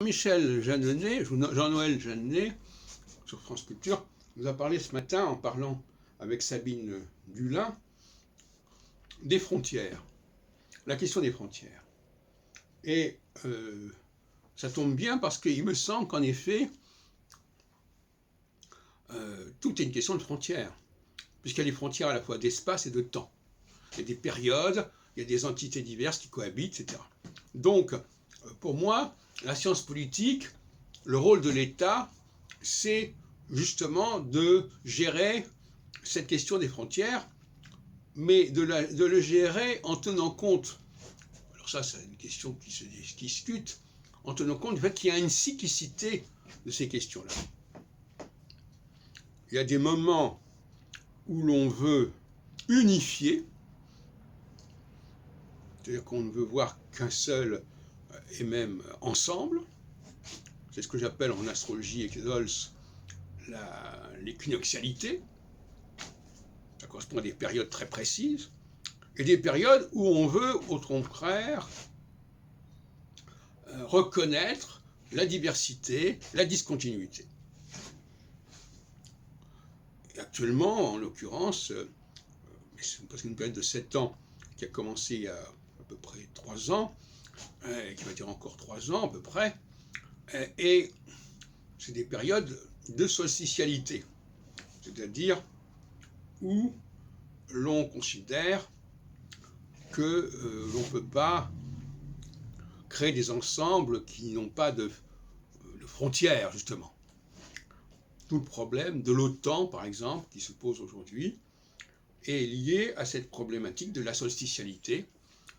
Michel Jeanneney, Jean-Noël Jeanneney, sur France Culture, nous a parlé ce matin, en parlant avec Sabine Dulin, des frontières, la question des frontières. Et ça tombe bien parce qu'il me semble qu'en effet, tout est une question de frontières, puisqu'il y a des frontières à la fois d'espace et de temps. Il y a des périodes, il y a des entités diverses qui cohabitent, etc. Donc, pour moi, la science politique, le rôle de l'État, c'est justement de gérer cette question des frontières, mais de le gérer en tenant compte, alors ça c'est une question qui se discute, en tenant compte du fait qu'il y a une cyclicité de ces questions-là. Il y a des moments où l'on veut unifier, c'est-à-dire qu'on ne veut voir qu'un seul et même ensemble. C'est ce que j'appelle en astrologie Exols l'équinoxialité. Ça correspond à des périodes très précises, et des périodes où on veut, au contraire, reconnaître la diversité, la discontinuité. Et actuellement, en l'occurrence, c'est presque une période de 7 ans qui a commencé il y a à peu près 3 ans, qui va durer encore 3 ans à peu près, et c'est des périodes de solsticialité, c'est-à-dire où l'on considère que l'on ne peut pas créer des ensembles qui n'ont pas de frontières, justement. Tout le problème de l'OTAN, par exemple, qui se pose aujourd'hui, est lié à cette problématique de la solsticialité,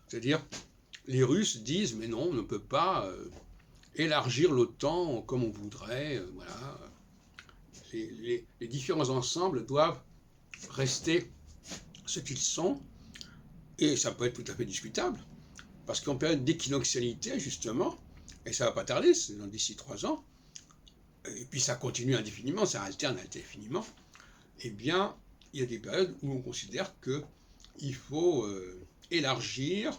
c'est-à-dire les Russes disent mais non, on ne peut pas élargir l'OTAN comme on voudrait, voilà. Les différents ensembles doivent rester ce qu'ils sont, et ça peut être tout à fait discutable, parce qu'en période d'équinoxialité, justement, et ça ne va pas tarder, c'est d'ici 3 ans, et puis ça continue indéfiniment, ça alterne indéfiniment, eh bien, il y a des périodes où on considère qu'il faut élargir,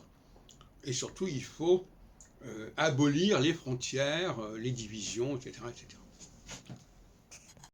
et surtout il faut abolir les frontières, les divisions, etc., etc.